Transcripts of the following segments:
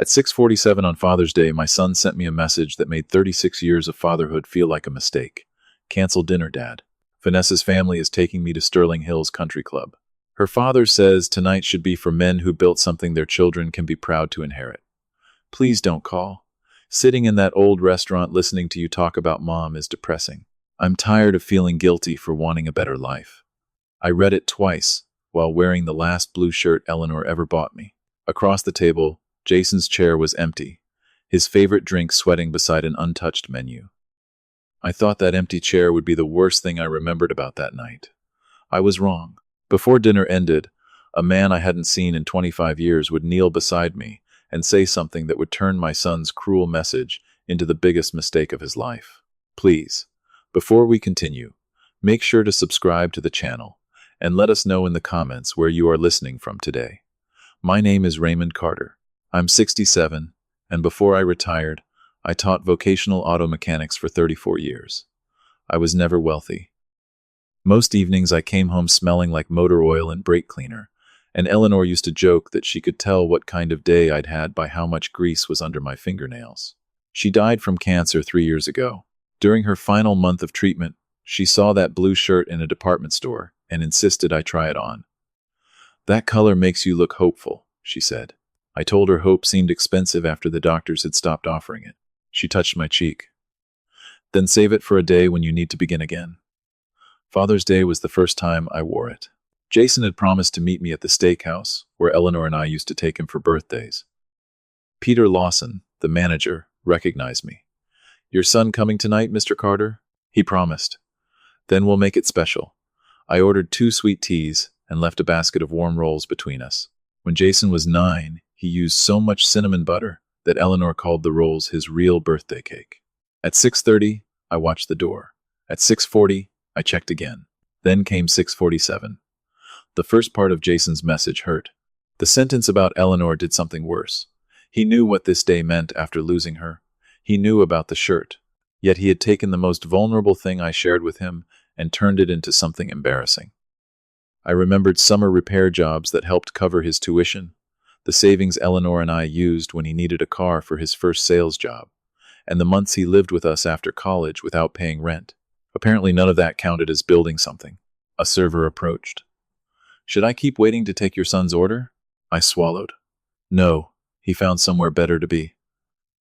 At 6:47 on Father's Day, my son sent me a message that made 36 years of fatherhood feel like a mistake. Cancel dinner, Dad. Vanessa's family is taking me to Sterling Hills Country Club. Her father says tonight should be for men who built something their children can be proud to inherit. Please don't call. Sitting in that old restaurant listening to you talk about Mom is depressing. I'm tired of feeling guilty for wanting a better life. I read it twice while wearing the last blue shirt Eleanor ever bought me. Across the table, Jason's chair was empty, his favorite drink sweating beside an untouched menu. I thought that empty chair would be the worst thing I remembered about that night. I was wrong. Before dinner ended, a man I hadn't seen in 25 years would kneel beside me and say something that would turn my son's cruel message into the biggest mistake of his life. Please, before we continue, make sure to subscribe to the channel and let us know in the comments where you are listening from today. My name is Raymond Carter. I'm 67, and before I retired, I taught vocational auto mechanics for 34 years. I was never wealthy. Most evenings I came home smelling like motor oil and brake cleaner, and Eleanor used to joke that she could tell what kind of day I'd had by how much grease was under my fingernails. She died from cancer 3 years ago. During her final month of treatment, she saw that blue shirt in a department store and insisted I try it on. "That color makes you look hopeful," she said. I told her hope seemed expensive after the doctors had stopped offering it. She touched my cheek. "Then save it for a day when you need to begin again." Father's Day was the first time I wore it. Jason had promised to meet me at the steakhouse, where Eleanor and I used to take him for birthdays. Peter Lawson, the manager, recognized me. "Your son coming tonight, Mr. Carter?" he promised. "Then we'll make it special." I ordered 2 sweet teas and left a basket of warm rolls between us. When Jason was 9, he used so much cinnamon butter that Eleanor called the rolls his real birthday cake. At 6:30, I watched the door. At 6:40, I checked again. Then came 6:47. The first part of Jason's message hurt. The sentence about Eleanor did something worse. He knew what this day meant after losing her. He knew about the shirt. Yet he had taken the most vulnerable thing I shared with him and turned it into something embarrassing. I remembered summer repair jobs that helped cover his tuition, the savings Eleanor and I used when he needed a car for his first sales job, and the months he lived with us after college without paying rent. Apparently none of that counted as building something. A server approached. "Should I keep waiting to take your son's order?" I swallowed. "No, he found somewhere better to be."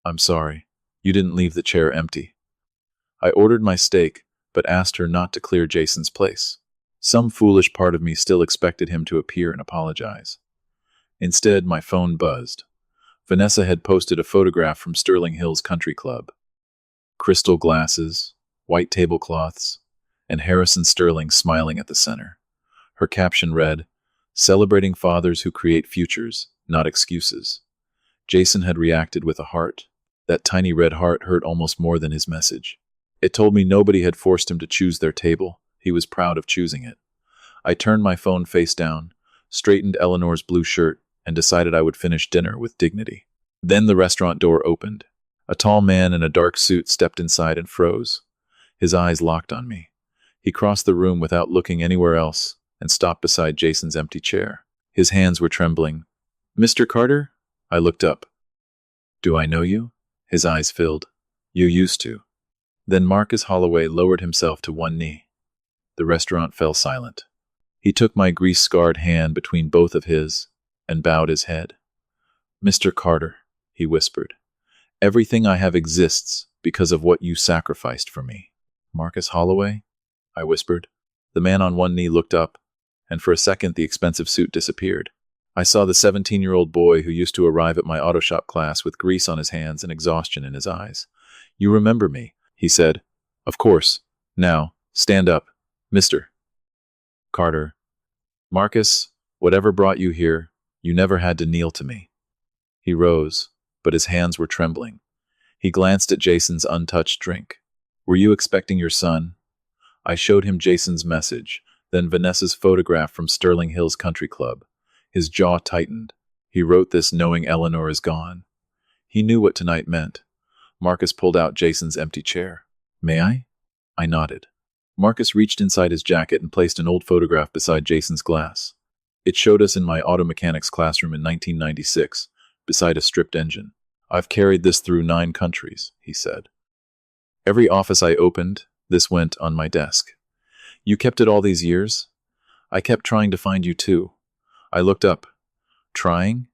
"I'm sorry. You didn't leave the chair empty." I ordered my steak, but asked her not to clear Jason's place. Some foolish part of me still expected him to appear and apologize. Instead, my phone buzzed. Vanessa had posted a photograph from Sterling Hills Country Club. Crystal glasses, white tablecloths, and Harrison Sterling smiling at the center. Her caption read, "Celebrating fathers who create futures, not excuses." Jason had reacted with a heart. That tiny red heart hurt almost more than his message. It told me nobody had forced him to choose their table. He was proud of choosing it. I turned my phone face down, straightened Eleanor's blue shirt, and decided I would finish dinner with dignity. Then the restaurant door opened. A tall man in a dark suit stepped inside and froze. His eyes locked on me. He crossed the room without looking anywhere else and stopped beside Jason's empty chair. His hands were trembling. "Mr. Carter?" I looked up. "Do I know you?" His eyes filled. "You used to." Then Marcus Holloway lowered himself to one knee. The restaurant fell silent. He took my grease-scarred hand between both of his and bowed his head. "Mr. Carter," he whispered, "everything I have exists because of what you sacrificed for me." "Marcus Holloway?" I whispered. The man on one knee looked up, and for a second the expensive suit disappeared. I saw the 17-year-old boy who used to arrive at my auto shop class with grease on his hands and exhaustion in his eyes. "You remember me," he said. "Of course. Now, stand up, Mr. Carter." "Marcus, whatever brought you here, you never had to kneel to me." He rose, but his hands were trembling. He glanced at Jason's untouched drink. "Were you expecting your son?" I showed him Jason's message, then Vanessa's photograph from Sterling Hills Country Club. His jaw tightened. He wrote this knowing Eleanor is gone. He knew what tonight meant. Marcus pulled out Jason's empty chair. "May I?" I nodded. Marcus reached inside his jacket and placed an old photograph beside Jason's glass. It showed us in my auto mechanics classroom in 1996, beside a stripped engine. I've carried this through 9 countries, he said. Every office I opened, this went on my desk. You kept it all these years? I kept trying to find you too. I looked up. Trying?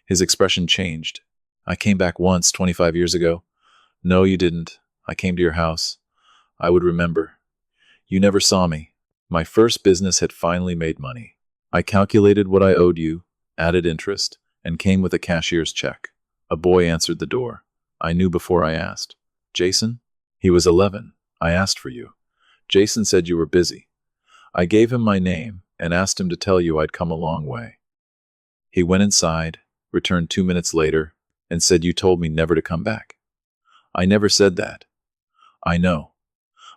His expression changed. I came back once, 25 years ago. No, you didn't. I came to your house. I would remember. You never saw me. My first business had finally made money. I calculated what I owed you, added interest, and came with a cashier's check. A boy answered the door. I knew before I asked. Jason? He was 11. I asked for you. Jason said you were busy. I gave him my name and asked him to tell you I'd come a long way. He went inside, returned 2 minutes later, and said you told me never to come back. I never said that. I know.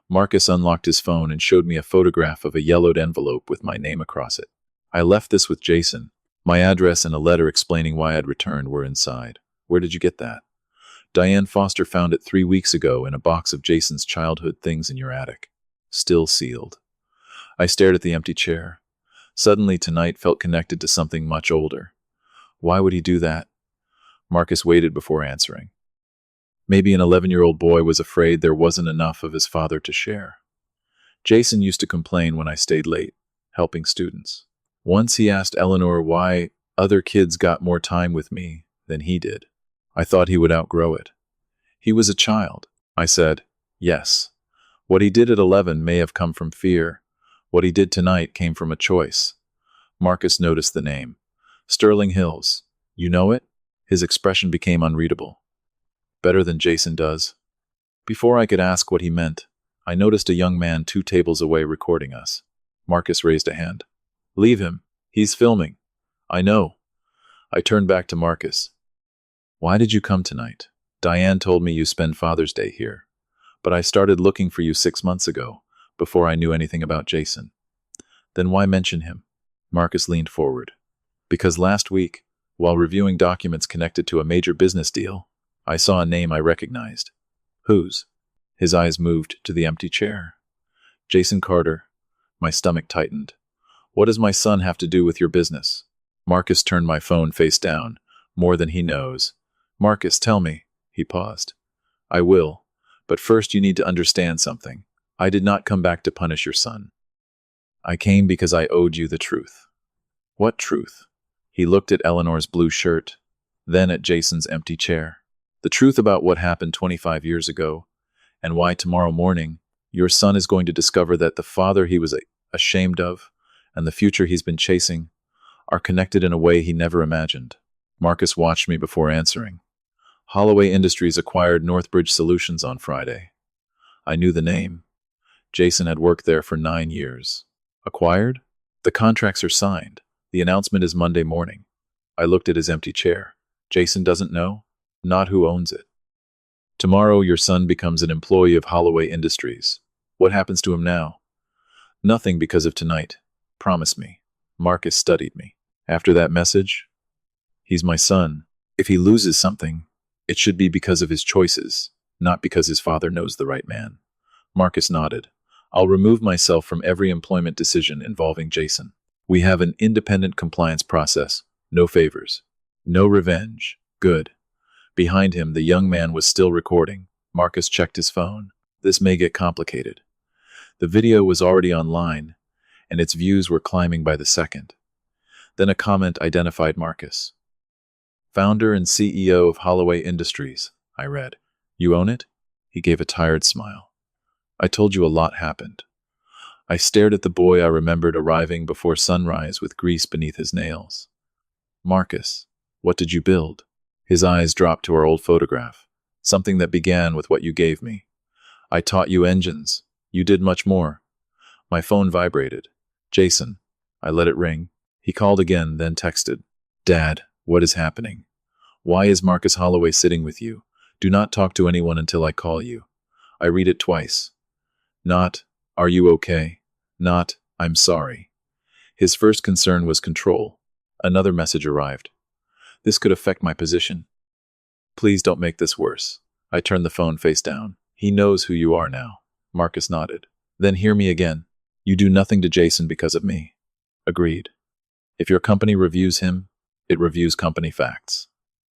Marcus unlocked his phone and showed me a photograph of a yellowed envelope with my name across it. I left this with Jason. My address and a letter explaining why I'd returned were inside. Where did you get that? Diane Foster found it 3 weeks ago in a box of Jason's childhood things in your attic. Still sealed. I stared at the empty chair. Suddenly tonight felt connected to something much older. Why would he do that? Marcus waited before answering. Maybe an 11-year-old boy was afraid there wasn't enough of his father to share. Jason used to complain when I stayed late, helping students. Once he asked Eleanor why other kids got more time with me than he did. I thought he would outgrow it. He was a child. I said, yes. What he did at 11 may have come from fear. What he did tonight came from a choice. Marcus noticed the name. Sterling Hills. You know it? His expression became unreadable. Better than Jason does. Before I could ask what he meant, I noticed a young man 2 tables away recording us. Marcus raised a hand. Leave him. He's filming. I know. I turned back to Marcus. Why did you come tonight? Diane told me you spend Father's Day here. But I started looking for you 6 months ago, before I knew anything about Jason. Then why mention him? Marcus leaned forward. Because last week, while reviewing documents connected to a major business deal, I saw a name I recognized. Whose? His eyes moved to the empty chair. Jason Carter. My stomach tightened. What does my son have to do with your business? Marcus turned my phone face down. More than he knows. Marcus, tell me. He paused. I will. But first you need to understand something. I did not come back to punish your son. I came because I owed you the truth. What truth? He looked at Eleanor's blue shirt, then at Jason's empty chair. The truth about what happened 25 years ago, and why tomorrow morning your son is going to discover that the father he was ashamed of and the future he's been chasing are connected in a way he never imagined. Marcus watched me before answering. Holloway Industries acquired Northbridge Solutions on Friday. I knew the name. Jason had worked there for 9 years. Acquired? The contracts are signed. The announcement is Monday morning. I looked at his empty chair. Jason doesn't know? Not who owns it. Tomorrow your son becomes an employee of Holloway Industries. What happens to him now? Nothing because of tonight. Promise me. Marcus studied me. After that message? He's my son. If he loses something, it should be because of his choices, not because his father knows the right man. Marcus nodded. I'll remove myself from every employment decision involving Jason. We have an independent compliance process. No favors. No revenge. Good. Behind him, the young man was still recording. Marcus checked his phone. This may get complicated. The video was already online, and its views were climbing by the second. Then a comment identified Marcus. Founder and CEO of Holloway Industries, I read. You own it? He gave a tired smile. I told you a lot happened. I stared at the boy I remembered arriving before sunrise with grease beneath his nails. Marcus, what did you build? His eyes dropped to our old photograph. Something that began with what you gave me. I taught you engines. You did much more. My phone vibrated. Jason. I let it ring. He called again, then texted. Dad, what is happening? Why is Marcus Holloway sitting with you? Do not talk to anyone until I call you. I read it twice. Not, are you okay? Not, I'm sorry. His first concern was control. Another message arrived. This could affect my position. Please don't make this worse. I turned the phone face down. He knows who you are now. Marcus nodded. Then hear me again. You do nothing to Jason because of me. Agreed. If your company reviews him, it reviews company facts.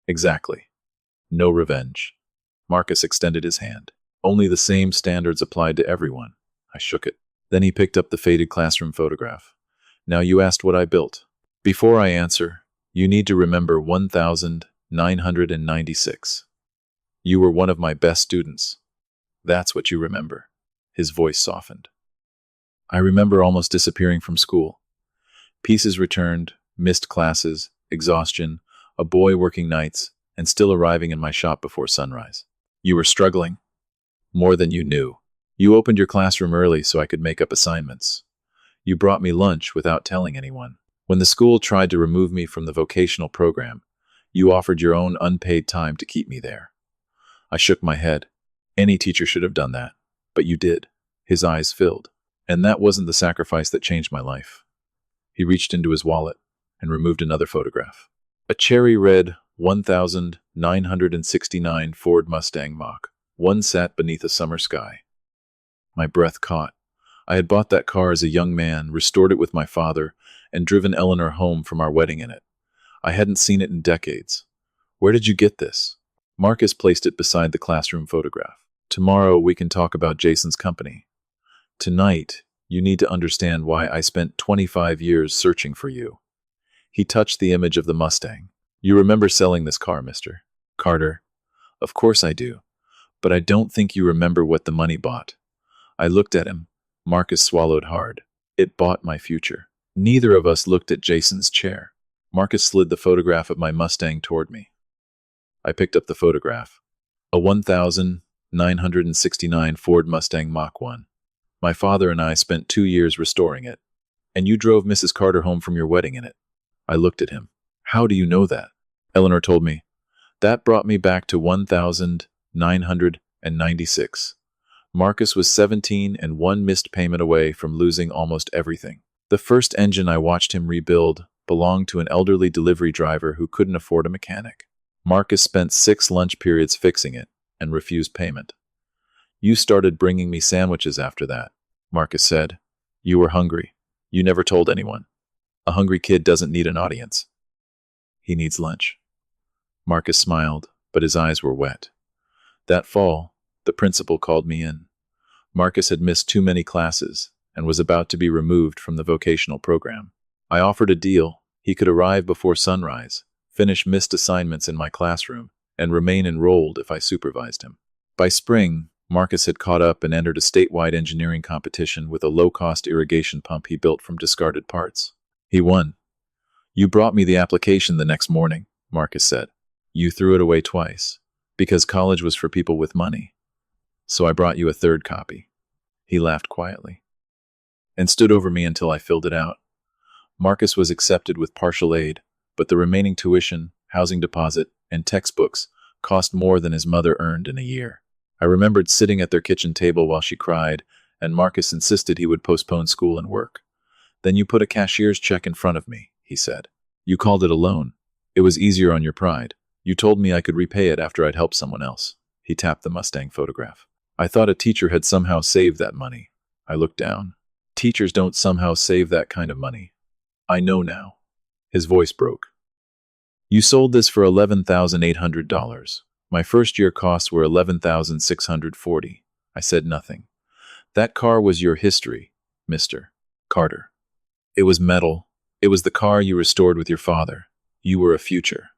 Exactly. No revenge. Marcus extended his hand. Only the same standards applied to everyone. I shook it. Then he picked up the faded classroom photograph. Now you asked what I built. Before I answer, you need to remember 1996. You were one of my best students. That's what you remember. His voice softened. I remember almost disappearing from school. Pieces returned, missed classes, exhaustion, a boy working nights, and still arriving in my shop before sunrise. You were struggling. More than you knew. You opened your classroom early so I could make up assignments. You brought me lunch without telling anyone. When the school tried to remove me from the vocational program, you offered your own unpaid time to keep me there. I shook my head. Any teacher should have done that. But you did. His eyes filled. And that wasn't the sacrifice that changed my life. He reached into his wallet and removed another photograph. A cherry red 1969 Ford Mustang Mach. One sat beneath a summer sky. My breath caught. I had bought that car as a young man, restored it with my father, and driven Eleanor home from our wedding in it. I hadn't seen it in decades. Where did you get this? Marcus placed it beside the classroom photograph. Tomorrow we can talk about Jason's company. Tonight, you need to understand why I spent 25 years searching for you. He touched the image of the Mustang. You remember selling this car, Mr. Carter? Of course I do. But I don't think you remember what the money bought. I looked at him. Marcus swallowed hard. It bought my future. Neither of us looked at Jason's chair. Marcus slid the photograph of my Mustang toward me. I picked up the photograph. A 1969 Ford Mustang Mach 1. My father and I spent 2 years restoring it. And you drove Mrs. Carter home from your wedding in it. I looked at him. How do you know that? Eleanor told me. That brought me back to 1996. Marcus was 17 and one missed payment away from losing almost everything. The first engine I watched him rebuild belonged to an elderly delivery driver who couldn't afford a mechanic. Marcus spent 6 lunch periods fixing it and refused payment. You started bringing me sandwiches after that, Marcus said. You were hungry. You never told anyone. A hungry kid doesn't need an audience. He needs lunch. Marcus smiled, but his eyes were wet. That fall, the principal called me in. Marcus had missed too many classes and was about to be removed from the vocational program. I offered a deal. He could arrive before sunrise, finish missed assignments in my classroom, and remain enrolled if I supervised him. By spring, Marcus had caught up and entered a statewide engineering competition with a low-cost irrigation pump he built from discarded parts. He won. You brought me the application the next morning, Marcus said. You threw it away twice, because college was for people with money. So I brought you a third copy. He laughed quietly and stood over me until I filled it out. Marcus was accepted with partial aid, but the remaining tuition, housing deposit, and textbooks cost more than his mother earned in a year. I remembered sitting at their kitchen table while she cried, and Marcus insisted he would postpone school and work. Then you put a cashier's check in front of me, he said. You called it a loan. It was easier on your pride. You told me I could repay it after I'd helped someone else. He tapped the Mustang photograph. I thought a teacher had somehow saved that money. I looked down. Teachers don't somehow save that kind of money. I know now. His voice broke. You sold this for $11,800. My first year costs were $11,640. I said nothing. That car was your history, Mr. Carter. It was metal. It was the car you restored with your father. You were a future.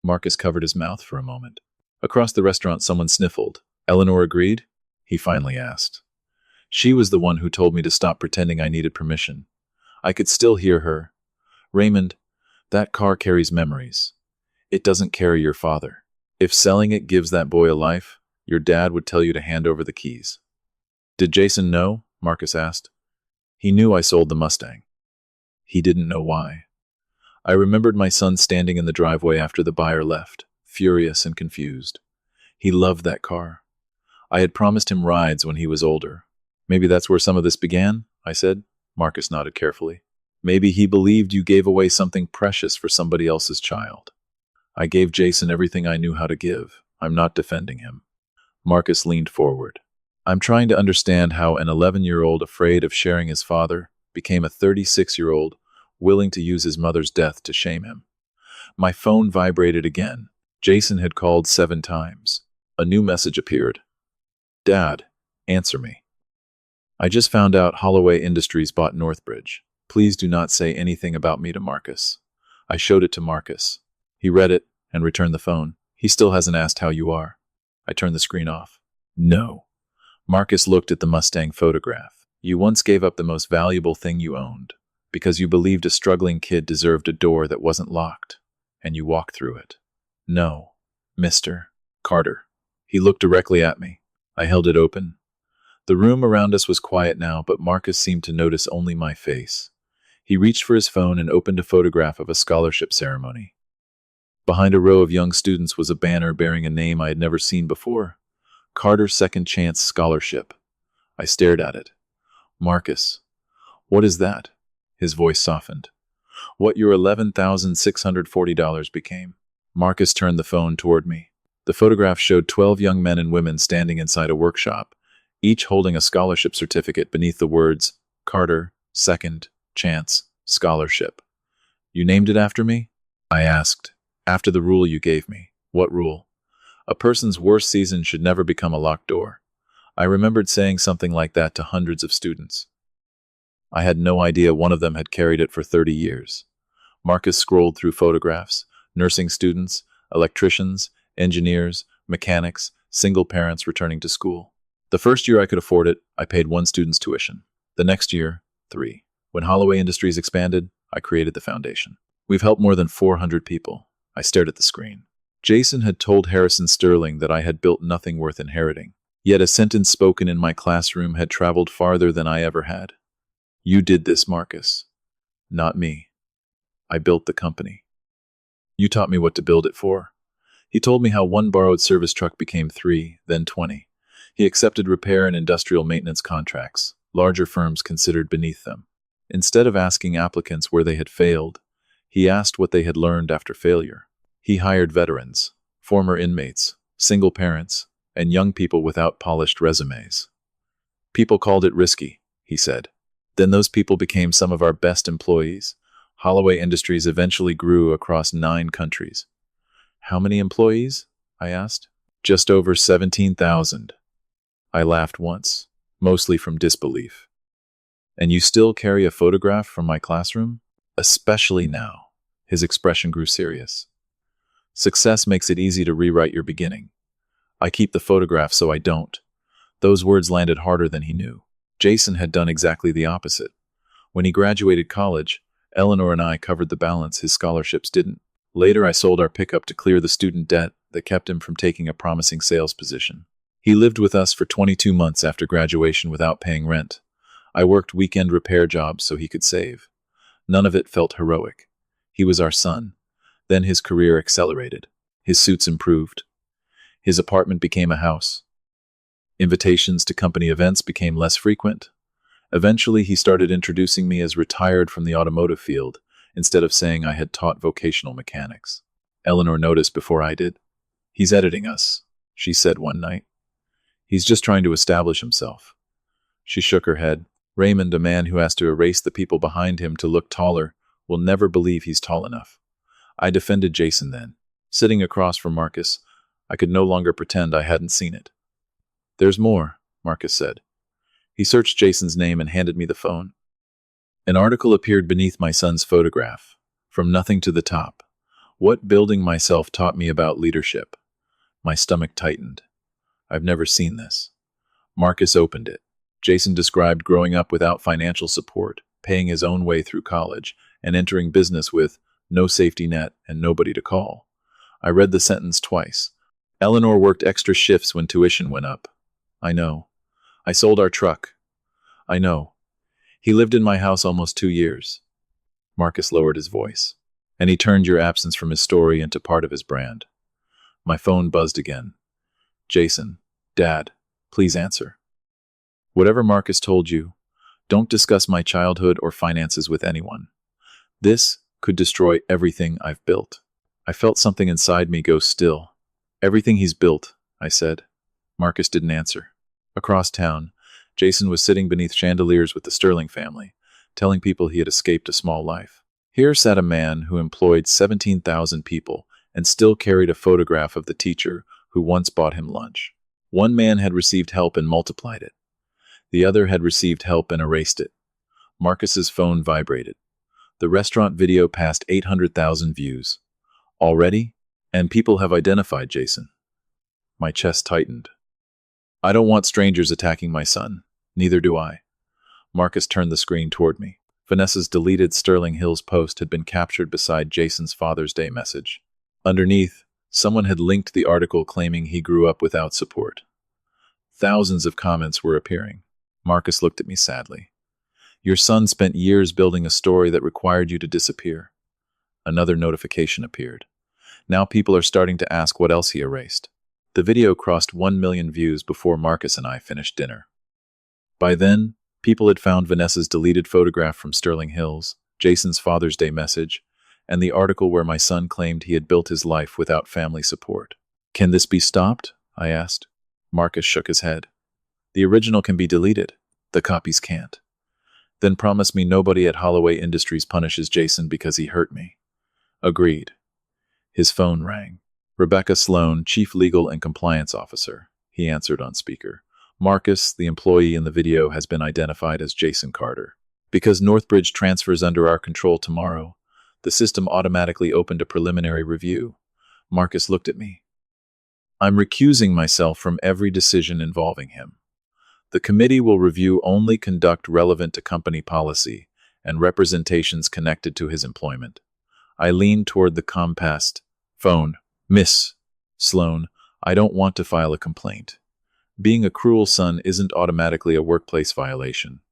Marcus covered his mouth for a moment. Across the restaurant, someone sniffled. Eleanor agreed? He finally asked. She was the one who told me to stop pretending I needed permission. I could still hear her. Raymond, that car carries memories. It doesn't carry your father. If selling it gives that boy a life, your dad would tell you to hand over the keys. Did Jason know? Marcus asked. He knew I sold the Mustang. He didn't know why. I remembered my son standing in the driveway after the buyer left, furious and confused. He loved that car. I had promised him rides when he was older. Maybe that's where some of this began, I said. Marcus nodded carefully. Maybe he believed you gave away something precious for somebody else's child. I gave Jason everything I knew how to give. I'm not defending him. Marcus leaned forward. I'm trying to understand how an 11-year-old afraid of sharing his father became a 36-year-old willing to use his mother's death to shame him. My phone vibrated again. Jason had called 7 times. A new message appeared. Dad, answer me. I just found out Holloway Industries bought Northbridge. Please do not say anything about me to Marcus. I showed it to Marcus. He read it and returned the phone. He still hasn't asked how you are. I turned the screen off. No. Marcus looked at the Mustang photograph. You once gave up the most valuable thing you owned because you believed a struggling kid deserved a door that wasn't locked, and you walked through it. No, Mr. Carter. He looked directly at me. I held it open. The room around us was quiet now, but Marcus seemed to notice only my face. He reached for his phone and opened a photograph of a scholarship ceremony. Behind a row of young students was a banner bearing a name I had never seen before. Carter Second Chance Scholarship. I stared at it. Marcus, what is that? His voice softened. What your $11,640 became. Marcus turned the phone toward me. The photograph showed 12 young men and women standing inside a workshop, each holding a scholarship certificate beneath the words, Carter Second Chance Scholarship. You named it after me? I asked. After the rule you gave me. What rule? A person's worst season should never become a locked door. I remembered saying something like that to hundreds of students. I had no idea one of them had carried it for 30 years. Marcus scrolled through photographs, nursing students, electricians, engineers, mechanics, single parents returning to school. The first year I could afford it, I paid 1 student's tuition. The next year, 3. When Holloway Industries expanded, I created the foundation. We've helped more than 400 people. I stared at the screen. Jason had told Harrison Sterling that I had built nothing worth inheriting. Yet a sentence spoken in my classroom had traveled farther than I ever had. You did this, Marcus. Not me. I built the company. You taught me what to build it for. He told me how 1 borrowed service truck became 3, then 20. He accepted repair and industrial maintenance contracts, larger firms considered beneath them. Instead of asking applicants where they had failed, he asked what they had learned after failure. He hired veterans, former inmates, single parents, and young people without polished resumes. People called it risky, he said. Then those people became some of our best employees. Holloway Industries eventually grew across 9 countries. How many employees? I asked. Just over 17,000. I laughed once, mostly from disbelief. And you still carry a photograph from my classroom? Especially now. His expression grew serious. Success makes it easy to rewrite your beginning. I keep the photograph so I don't. Those words landed harder than he knew. Jason had done exactly the opposite. When he graduated college, Eleanor and I covered the balance his scholarships didn't. Later, I sold our pickup to clear the student debt that kept him from taking a promising sales position. He lived with us for 22 months after graduation without paying rent. I worked weekend repair jobs so he could save. None of it felt heroic. He was our son. Then his career accelerated. His suits improved. His apartment became a house. Invitations to company events became less frequent. Eventually, he started introducing me as retired from the automotive field, instead of saying I had taught vocational mechanics. Eleanor noticed before I did. He's editing us, she said one night. He's just trying to establish himself. She shook her head. Raymond, a man who has to erase the people behind him to look taller, will never believe he's tall enough. I defended Jason then. Sitting across from Marcus, I could no longer pretend I hadn't seen it. There's more, Marcus said. He searched Jason's name and handed me the phone. An article appeared beneath my son's photograph. From nothing to the top. What building myself taught me about leadership. My stomach tightened. I've never seen this. Marcus opened it. Jason described growing up without financial support, paying his own way through college, and entering business with no safety net and nobody to call. I read the sentence twice. Eleanor worked extra shifts when tuition went up. I know. I sold our truck. I know. He lived in my house almost 2 years. Marcus lowered his voice, and he turned your absence from his story into part of his brand. My phone buzzed again. Jason, Dad, please answer. Whatever Marcus told you, don't discuss my childhood or finances with anyone. This could destroy everything I've built. I felt something inside me go still. Everything he's built, I said. Marcus didn't answer. Across town, Jason was sitting beneath chandeliers with the Sterling family, telling people he had escaped a small life. Here sat a man who employed 17,000 people and still carried a photograph of the teacher who once bought him lunch. One man had received help and multiplied it. The other had received help and erased it. Marcus's phone vibrated. The restaurant video passed 800,000 views. Already? And people have identified Jason. My chest tightened. I don't want strangers attacking my son. Neither do I. Marcus turned the screen toward me. Vanessa's deleted Sterling Hills post had been captured beside Jason's Father's Day message. Underneath, someone had linked the article claiming he grew up without support. Thousands of comments were appearing. Marcus looked at me sadly. Your son spent years building a story that required you to disappear. Another notification appeared. Now people are starting to ask what else he erased. The video crossed 1 million views before Marcus and I finished dinner. By then, people had found Vanessa's deleted photograph from Sterling Hills, Jason's Father's Day message, and the article where my son claimed he had built his life without family support. Can this be stopped? I asked. Marcus shook his head. The original can be deleted. The copies can't. Then promise me nobody at Holloway Industries punishes Jason because he hurt me. Agreed. His phone rang. Rebecca Sloan, Chief Legal and Compliance Officer. He answered on speaker. Marcus, the employee in the video, has been identified as Jason Carter. Because Northbridge transfers under our control tomorrow, the system automatically opened a preliminary review. Marcus looked at me. I'm recusing myself from every decision involving him. The committee will review only conduct relevant to company policy and representations connected to his employment. I leaned toward the compassed phone. Miss Sloan, I don't want to file a complaint. Being a cruel son isn't automatically a workplace violation.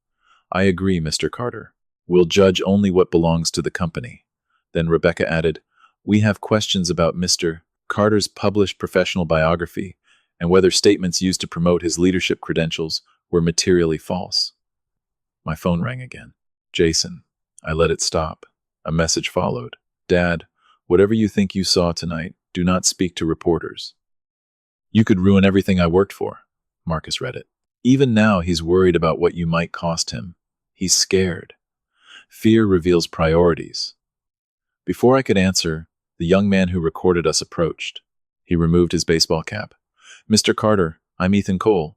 I agree, Mr. Carter. We'll judge only what belongs to the company. Then Rebecca added, we have questions about Mr. Carter's published professional biography and whether statements used to promote his leadership credentials were materially false. My phone rang again. Jason. I let it stop. A message followed. Dad, whatever you think you saw tonight, do not speak to reporters. You could ruin everything I worked for. Marcus read it. Even now he's worried about what you might cost him. He's scared. Fear reveals priorities. Before I could answer, the young man who recorded us approached. He removed his baseball cap. Mr. Carter, I'm Ethan Cole.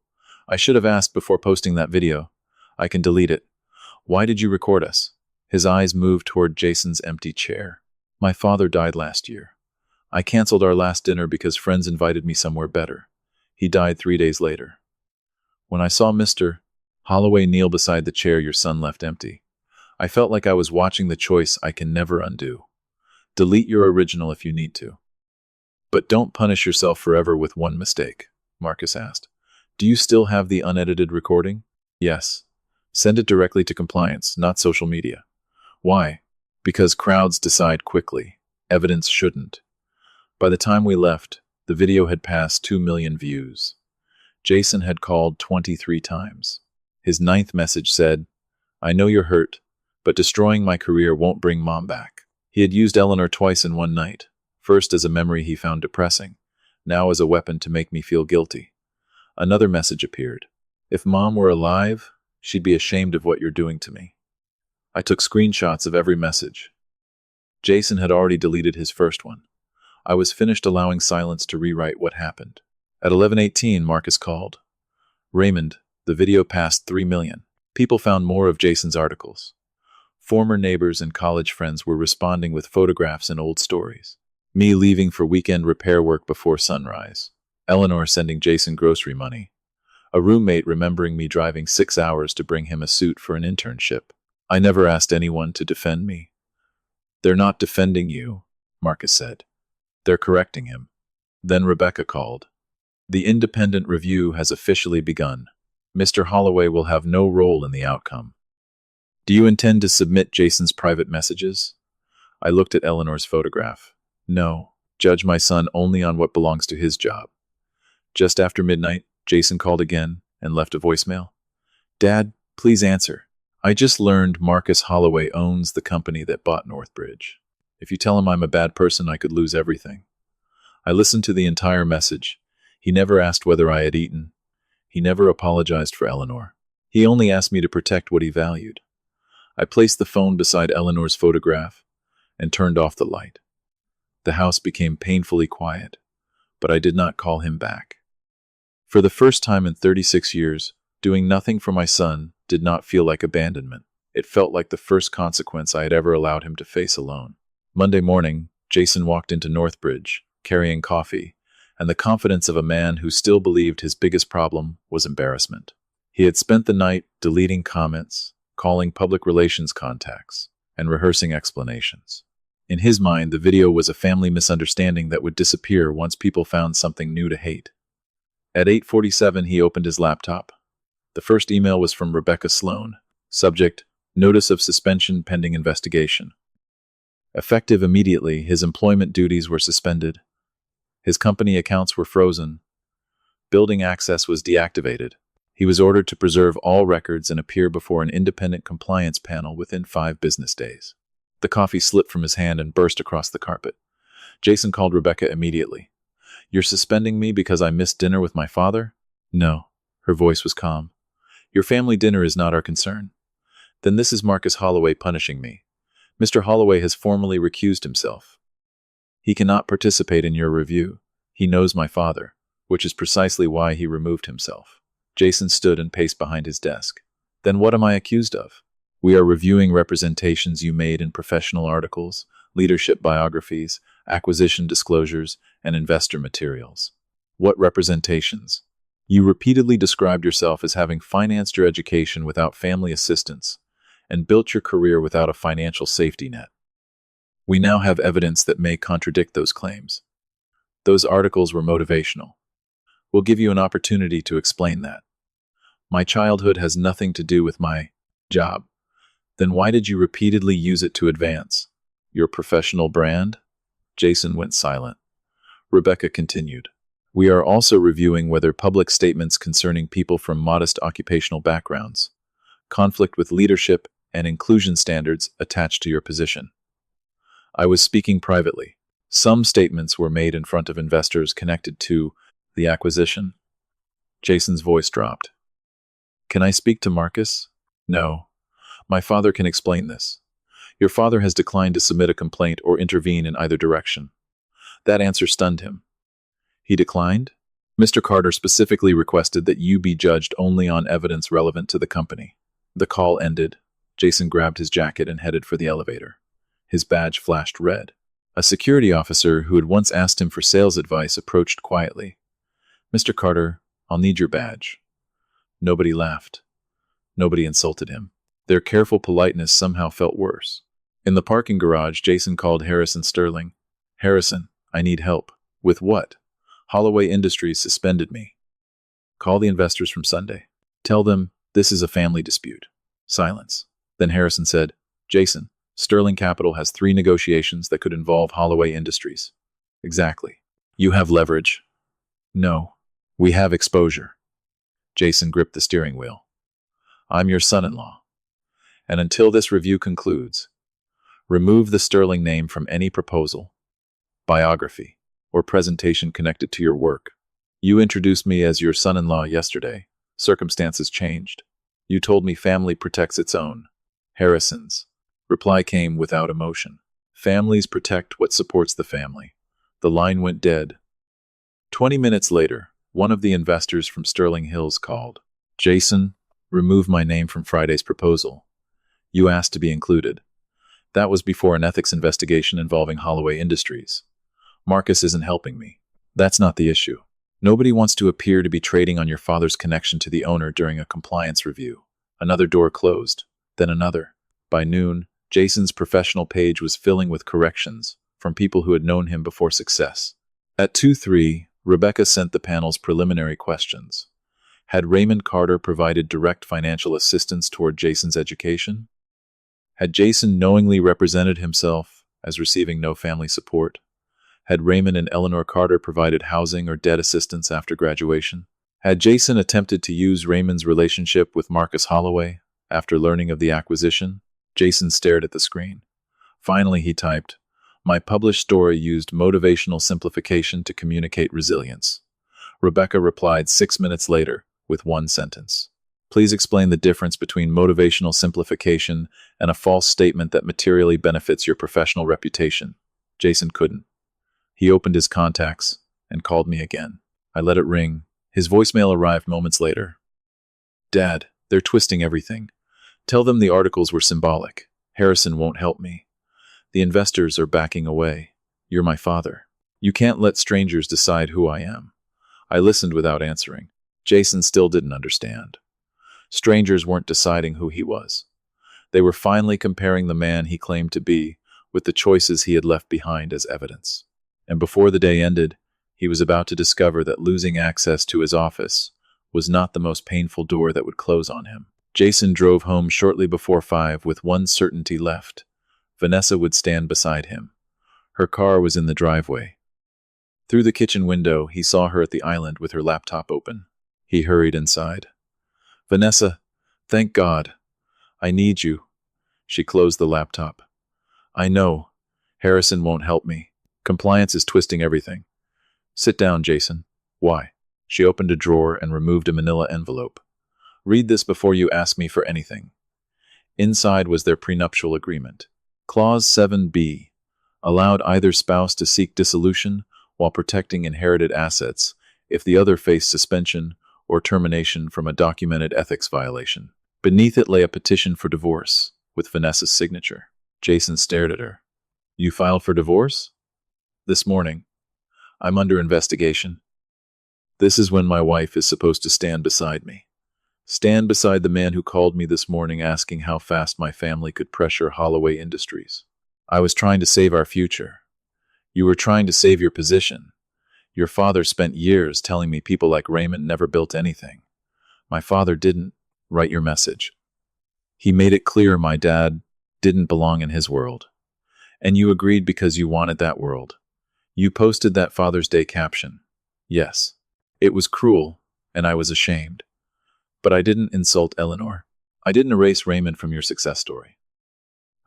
I should have asked before posting that video. I can delete it. Why did you record us? His eyes moved toward Jason's empty chair. My father died last year. I canceled our last dinner because friends invited me somewhere better. He died 3 days later. When I saw Mr. Holloway kneel beside the chair your son left empty, I felt like I was watching the choice I can never undo. Delete your original if you need to. But don't punish yourself forever with one mistake, Marcus asked. Do you still have the unedited recording? Yes. Send it directly to compliance, not social media. Why? Because crowds decide quickly. Evidence shouldn't. By the time we left, the video had passed 2 million views. Jason had called 23 times. His 9th message said, I know you're hurt, but destroying my career won't bring Mom back. He had used Eleanor twice in one night, first as a memory he found depressing, now as a weapon to make me feel guilty. Another message appeared. If Mom were alive, she'd be ashamed of what you're doing to me. I took screenshots of every message. Jason had already deleted his first one. I was finished allowing silence to rewrite what happened. At 11:18, Marcus called. Raymond, the video passed 3 million. People found more of Jason's articles. Former neighbors and college friends were responding with photographs and old stories. Me leaving for weekend repair work before sunrise. Eleanor sending Jason grocery money. A roommate remembering me driving 6 hours to bring him a suit for an internship. I never asked anyone to defend me. They're not defending you, Marcus said. They're correcting him. Then Rebecca called. The independent review has officially begun. Mr. Holloway will have no role in the outcome. Do you intend to submit Jason's private messages? I looked at Eleanor's photograph. No, judge my son only on what belongs to his job. Just after midnight, Jason called again and left a voicemail. Dad, please answer. I just learned Marcus Holloway owns the company that bought Northbridge. If you tell him I'm a bad person, I could lose everything. I listened to the entire message. He never asked whether I had eaten. He never apologized for Eleanor. He only asked me to protect what he valued. I placed the phone beside Eleanor's photograph and turned off the light. The house became painfully quiet, but I did not call him back. For the first time in 36 years, doing nothing for my son did not feel like abandonment. It felt like the first consequence I had ever allowed him to face alone. Monday morning, Jason walked into Northbridge, carrying coffee, and the confidence of a man who still believed his biggest problem was embarrassment. He had spent the night deleting comments, calling public relations contacts, and rehearsing explanations. In his mind, the video was a family misunderstanding that would disappear once people found something new to hate. At 8:47, he opened his laptop. The first email was from Rebecca Sloan. Subject: Notice of suspension pending investigation. Effective immediately, his employment duties were suspended. His company accounts were frozen. Building access was deactivated. He was ordered to preserve all records and appear before an independent compliance panel within 5 business days. The coffee slipped from his hand and burst across the carpet. Jason called Rebecca immediately. "You're suspending me because I missed dinner with my father?" "No." Her voice was calm. "Your family dinner is not our concern." "Then this is Marcus Holloway punishing me. Mr. Holloway has formally recused himself. He cannot participate in your review. He knows my father, which is precisely why he removed himself." Jason stood and paced behind his desk. "Then what am I accused of?" "We are reviewing representations you made in professional articles, leadership biographies, acquisition disclosures, and investor materials." "What representations?" "You repeatedly described yourself as having financed your education without family assistance and built your career without a financial safety net. We now have evidence that may contradict those claims. Those articles were motivational. We'll give you an opportunity to explain that." "My childhood has nothing to do with my job." "Then why did you repeatedly use it to advance your professional brand?" Jason went silent. Rebecca continued. "We are also reviewing whether public statements concerning people from modest occupational backgrounds conflict with leadership and inclusion standards attached to your position." "I was speaking privately. Some statements were made in front of investors connected to the acquisition." Jason's voice dropped. "Can I speak to Marcus?" "No. My father can explain this. Your father has declined to submit a complaint or intervene in either direction." That answer stunned him. "He declined?" "Mr. Carter specifically requested that you be judged only on evidence relevant to the company." The call ended. Jason grabbed his jacket and headed for the elevator. His badge flashed red. A security officer who had once asked him for sales advice approached quietly. "Mr. Carter, I'll need your badge." Nobody laughed. Nobody insulted him. Their careful politeness somehow felt worse. In the parking garage, Jason called Harrison Sterling. "Harrison, I need help." "With what?" "Holloway Industries suspended me." "Call the investors from Sunday. Tell them this is a family dispute." Silence. Then Harrison said, "Jason, Sterling Capital has 3 negotiations that could involve Holloway Industries." "Exactly. You have leverage." "No. We have exposure." Jason gripped the steering wheel. "I'm your son-in-law. And until this review concludes, remove the Sterling name from any proposal, biography, or presentation connected to your work. You introduced me as your son-in-law yesterday. Circumstances changed. You told me family protects its own." Harrison's reply came without emotion. "Families protect what supports the family." The line went dead. 20 minutes later, one of the investors from Sterling Hills called. "Jason, remove my name from Friday's proposal. You asked to be included. That was before an ethics investigation involving Holloway Industries. Marcus isn't helping me. That's not the issue. Nobody wants to appear to be trading on your father's connection to the owner during a compliance review." Another door closed, then another. By noon, Jason's professional page was filling with corrections from people who had known him before success. At 2:03, Rebecca sent the panel's preliminary questions. Had Raymond Carter provided direct financial assistance toward Jason's education? Had Jason knowingly represented himself as receiving no family support? Had Raymond and Eleanor Carter provided housing or debt assistance after graduation? Had Jason attempted to use Raymond's relationship with Marcus Holloway after learning of the acquisition? Jason stared at the screen. Finally, he typed, "My published story used motivational simplification to communicate resilience." Rebecca replied 6 minutes later with one sentence. "Please explain the difference between motivational simplification and a false statement that materially benefits your professional reputation." Jason couldn't. He opened his contacts and called me again. I let it ring. His voicemail arrived moments later. Dad, they're twisting everything. Tell them the articles were symbolic. Harrison won't help me. The investors are backing away. You're my father. You can't let strangers decide who I am. I listened without answering. Jason still didn't understand. Strangers weren't deciding who he was. They were finally comparing the man he claimed to be with the choices he had left behind as evidence. And before the day ended, he was about to discover that losing access to his office was not the most painful door that would close on him. Jason drove home shortly before 5 with one certainty left. Vanessa would stand beside him. Her car was in the driveway. Through the kitchen window, he saw her at the island with her laptop open. He hurried inside. Vanessa, thank God. I need you. She closed the laptop. I know. Harrison won't help me. Compliance is twisting everything. Sit down, Jason. Why? She opened a drawer and removed a manila envelope. Read this before you ask me for anything. Inside was their prenuptial agreement. Clause 7b allowed either spouse to seek dissolution while protecting inherited assets if the other faced suspension or termination from a documented ethics violation. Beneath it lay a petition for divorce, with Vanessa's signature. Jason stared at her. You filed for divorce? This morning. I'm under investigation. This is when my wife is supposed to stand beside me. Stand beside the man who called me this morning asking how fast my family could pressure Holloway Industries. I was trying to save our future. You were trying to save your position. Your father spent years telling me people like Raymond never built anything. My father didn't write your message. He made it clear my dad didn't belong in his world. And you agreed because you wanted that world. You posted that Father's Day caption. Yes, it was cruel, and I was ashamed. But I didn't insult Eleanor. I didn't erase Raymond from your success story.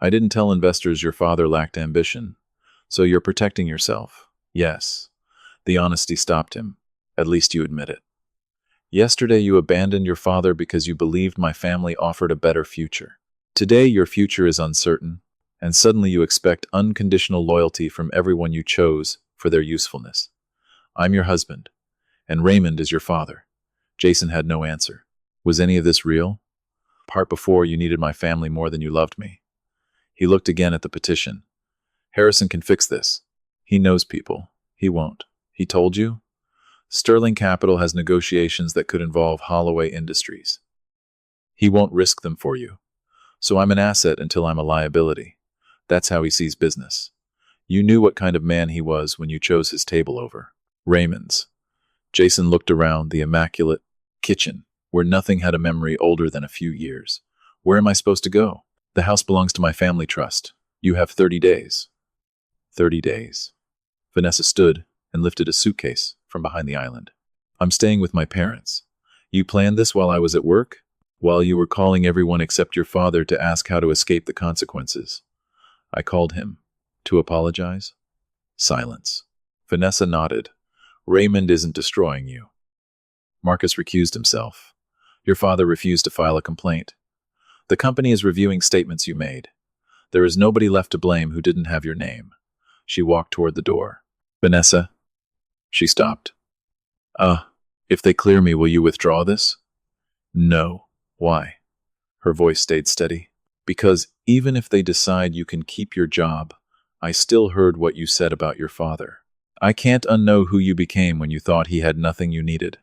I didn't tell investors your father lacked ambition, so you're protecting yourself. Yes, the honesty stopped him. At least you admit it. Yesterday you abandoned your father because you believed my family offered a better future. Today your future is uncertain, and suddenly you expect unconditional loyalty from everyone you chose for their usefulness. I'm your husband, and Raymond is your father. Jason had no answer. Was any of this real? Part before you needed my family more than you loved me. He looked again at the petition. Harrison can fix this. He knows people. He won't. He told you? Sterling Capital has negotiations that could involve Holloway Industries. He won't risk them for you. So I'm an asset until I'm a liability. That's how he sees business. You knew what kind of man he was when you chose his table over. Raymond's. Jason looked around the immaculate kitchen, where nothing had a memory older than a few years. Where am I supposed to go? The house belongs to my family trust. You have 30 days. 30 days. Vanessa stood and lifted a suitcase from behind the island. I'm staying with my parents. You planned this while I was at work? While you were calling everyone except your father to ask how to escape the consequences. I called him. To apologize? Silence. Vanessa nodded. Raymond isn't destroying you. Marcus recused himself. Your father refused to file a complaint. The company is reviewing statements you made. There is nobody left to blame who didn't have your name. She walked toward the door. Vanessa? She stopped. If they clear me, will you withdraw this? No. Why? Her voice stayed steady. Because even if they decide you can keep your job, I still heard what you said about your father. I can't unknow who you became when you thought he had nothing you needed.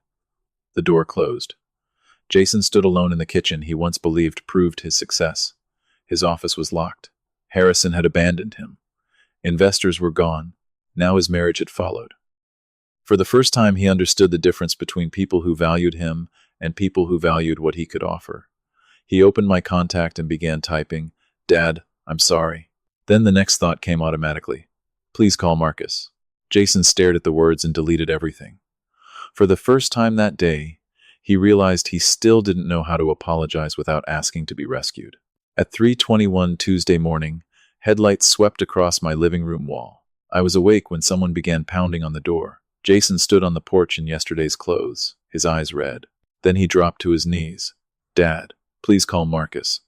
The door closed. Jason stood alone in the kitchen he once believed proved his success. His office was locked. Harrison had abandoned him. Investors were gone. Now his marriage had followed. For the first time, he understood the difference between people who valued him and people who valued what he could offer. He opened my contact and began typing, Dad, I'm sorry. Then the next thought came automatically. Please call Marcus. Jason stared at the words and deleted everything. For the first time that day, he realized he still didn't know how to apologize without asking to be rescued. At 3:21 Tuesday morning, headlights swept across my living room wall. I was awake when someone began pounding on the door. Jason stood on the porch in yesterday's clothes, his eyes red. Then he dropped to his knees. Dad, please call Marcus.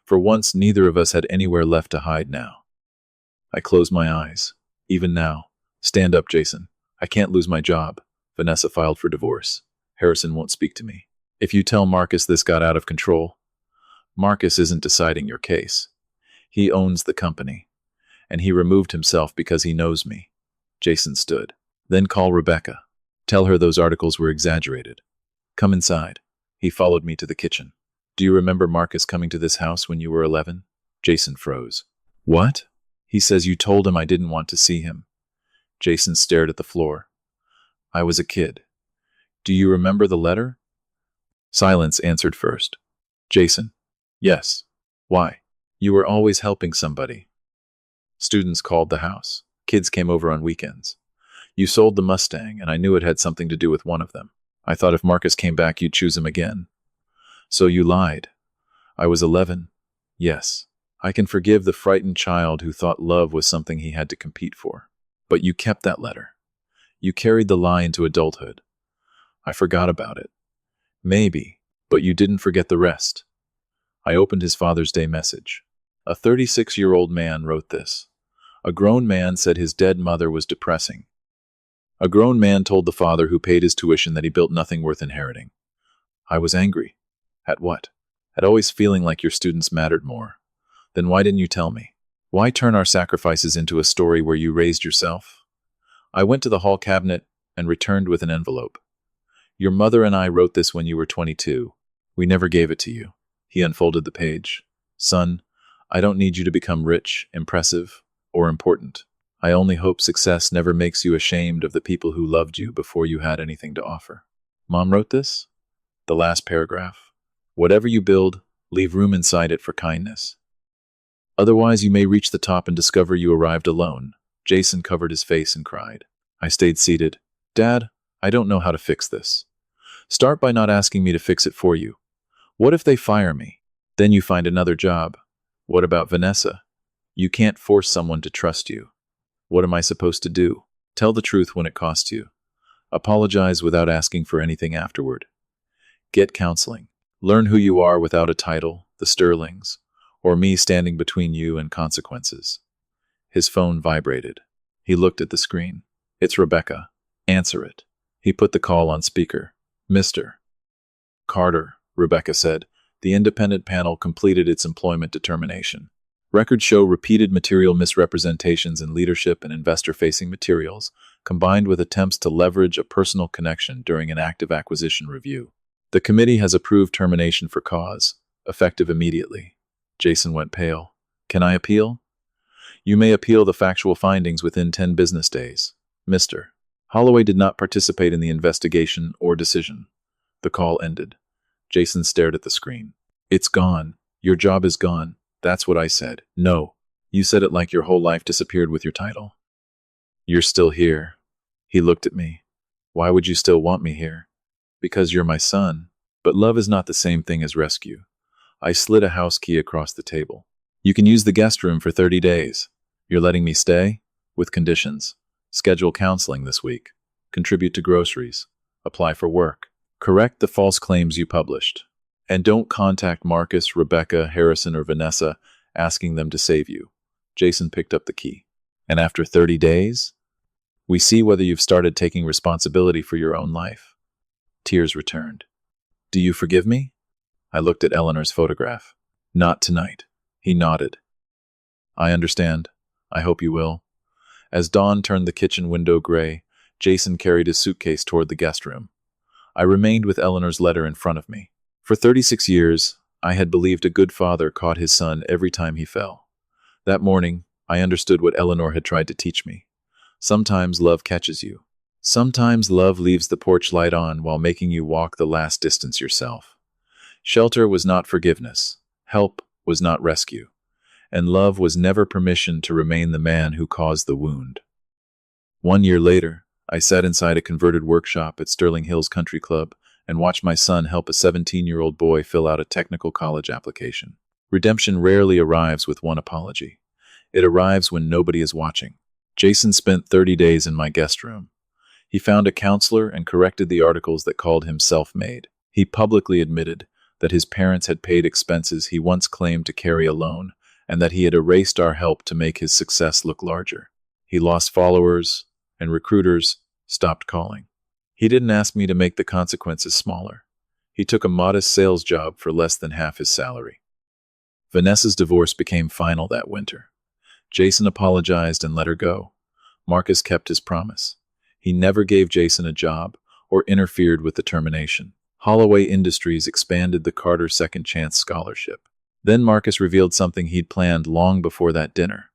For once, neither of us had anywhere left to hide now. I closed my eyes. Even now, Stand up, Jason. I can't lose my job. Vanessa filed for divorce. Harrison won't speak to me. If you tell Marcus this got out of control, Marcus isn't deciding your case. He owns the company, and he removed himself because he knows me. Jason stood. Then call Rebecca. Tell her those articles were exaggerated. Come inside. He followed me to the kitchen. Do you remember Marcus coming to this house when you were 11? Jason froze. What? He says you told him I didn't want to see him. Jason stared at the floor. I was a kid. Do you remember the letter? Silence answered first. Jason. Yes. Why? You were always helping somebody. Students called the house. Kids came over on weekends. You sold the Mustang, and I knew it had something to do with one of them. I thought if Marcus came back, you'd choose him again. So you lied. I was 11. Yes. I can forgive the frightened child who thought love was something he had to compete for. But you kept that letter. You carried the lie into adulthood. I forgot about it. Maybe, but you didn't forget the rest. I opened his Father's Day message. A 36-year-old man wrote this. A grown man said his dead mother was depressing. A grown man told the father who paid his tuition that he built nothing worth inheriting. I was angry. At what? At always feeling like your students mattered more. Then why didn't you tell me? Why turn our sacrifices into a story where you raised yourself? I went to the hall cabinet and returned with an envelope. Your mother and I wrote this when you were 22. We never gave it to you. He unfolded the page. Son, I don't need you to become rich, impressive, or important. I only hope success never makes you ashamed of the people who loved you before you had anything to offer. Mom wrote this? The last paragraph. Whatever you build, leave room inside it for kindness. Otherwise, you may reach the top and discover you arrived alone. Jason covered his face and cried. I stayed seated. Dad, I don't know how to fix this. Start by not asking me to fix it for you. What if they fire me? Then you find another job. What about Vanessa? You can't force someone to trust you. What am I supposed to do? Tell the truth when it costs you. Apologize without asking for anything afterward. Get counseling. Learn who you are without a title, the Sterlings, or me standing between you and consequences. His phone vibrated. He looked at the screen. It's Rebecca. Answer it. He put the call on speaker. Mr. Carter, Rebecca said. The independent panel completed its employment determination. Records show repeated material misrepresentations in leadership and investor-facing materials, combined with attempts to leverage a personal connection during an active acquisition review. The committee has approved termination for cause, effective immediately. Jason went pale. Can I appeal? You may appeal the factual findings within 10 business days. Mr. Holloway did not participate in the investigation or decision. The call ended. Jason stared at the screen. It's gone. Your job is gone. That's what I said. No. You said it like your whole life disappeared with your title. You're still here. He looked at me. Why would you still want me here? Because you're my son. But love is not the same thing as rescue. I slid a house key across the table. You can use the guest room for 30 days. You're letting me stay? With conditions. Schedule counseling this week. Contribute to groceries. Apply for work. Correct the false claims you published. And don't contact Marcus, Rebecca, Harrison, or Vanessa asking them to save you. Jason picked up the key. And after 30 days, we see whether you've started taking responsibility for your own life. Tears returned. Do you forgive me? I looked at Eleanor's photograph. Not tonight. He nodded. I understand. I hope you will. As dawn turned the kitchen window gray, Jason carried his suitcase toward the guest room. I remained with Eleanor's letter in front of me. For 36 years, I had believed a good father caught his son every time he fell. That morning, I understood what Eleanor had tried to teach me. Sometimes love catches you. Sometimes love leaves the porch light on while making you walk the last distance yourself. Shelter was not forgiveness. Help was not rescue. And love was never permission to remain the man who caused the wound. 1 year later, I sat inside a converted workshop at Sterling Hills Country Club and watched my son help a 17-year-old boy fill out a technical college application. Redemption rarely arrives with one apology. It arrives when nobody is watching. Jason spent 30 days in my guest room. He found a counselor and corrected the articles that called him self-made. He publicly admitted that his parents had paid expenses he once claimed to carry alone, and that he had erased our help to make his success look larger. He lost followers, and recruiters stopped calling. He didn't ask me to make the consequences smaller. He took a modest sales job for less than half his salary. Vanessa's divorce became final that winter. Jason apologized and let her go. Marcus kept his promise. He never gave Jason a job or interfered with the termination. Holloway Industries expanded the Carter Second Chance Scholarship. Then Marcus revealed something he'd planned long before that dinner.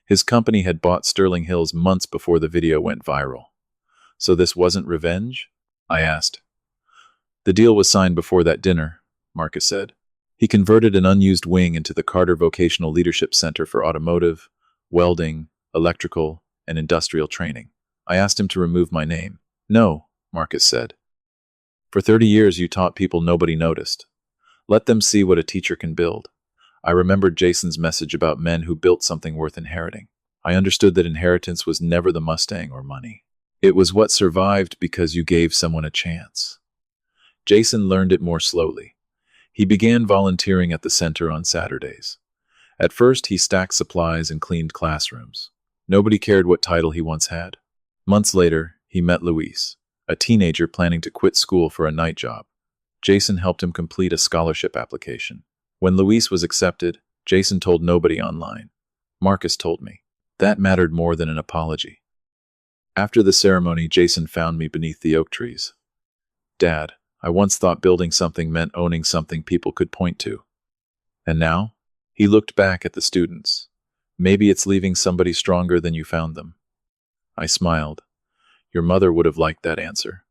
His company had bought Sterling Hills months before the video went viral. So this wasn't revenge? I asked. The deal was signed before that dinner, Marcus said. He converted an unused wing into the Carter Vocational Leadership Center for automotive, welding, electrical, and industrial training. I asked him to remove my name. No, Marcus said. For 30 years you taught people nobody noticed. Let them see what a teacher can build. I remembered Jason's message about men who built something worth inheriting. I understood that inheritance was never the Mustang or money. It was what survived because you gave someone a chance. Jason learned it more slowly. He began volunteering at the center on Saturdays. At first, he stacked supplies and cleaned classrooms. Nobody cared what title he once had. Months later, he met Luis, a teenager planning to quit school for a night job. Jason helped him complete a scholarship application. When Luis was accepted, Jason told nobody online. Marcus told me. That mattered more than an apology. After the ceremony, Jason found me beneath the oak trees. Dad, I once thought building something meant owning something people could point to. And now? He looked back at the students. Maybe it's leaving somebody stronger than you found them. I smiled. Your mother would have liked that answer.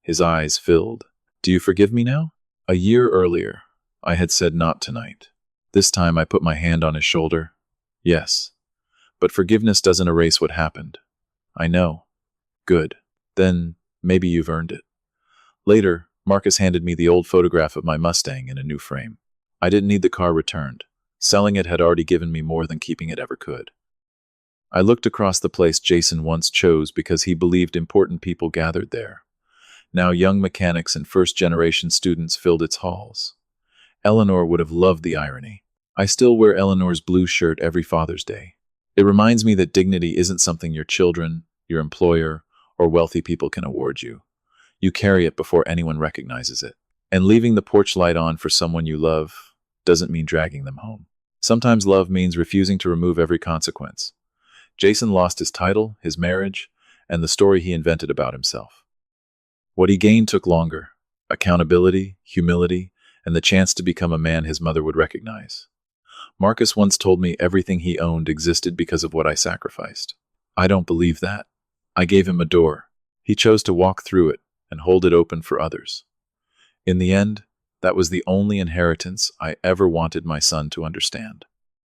His eyes filled. Do you forgive me now? A year earlier, I had said not tonight. This time I put my hand on his shoulder. Yes. But forgiveness doesn't erase what happened. I know. Good. Then maybe you've earned it. Later, Marcus handed me the old photograph of my Mustang in a new frame. I didn't need the car returned. Selling it had already given me more than keeping it ever could. I looked across the place Jason once chose because he believed important people gathered there. Now young mechanics and first-generation students filled its halls. Eleanor would have loved the irony. I still wear Eleanor's blue shirt every Father's Day. It reminds me that dignity isn't something your children, your employer, or wealthy people can award you. You carry it before anyone recognizes it. And leaving the porch light on for someone you love doesn't mean dragging them home. Sometimes love means refusing to remove every consequence. Jason lost his title, his marriage, and the story he invented about himself. What he gained took longer: accountability, humility, and the chance to become a man his mother would recognize. Marcus once told me everything he owned existed because of what I sacrificed. I don't believe that. I gave him a door. He chose to walk through it and hold it open for others. In the end, that was the only inheritance I ever wanted my son to understand.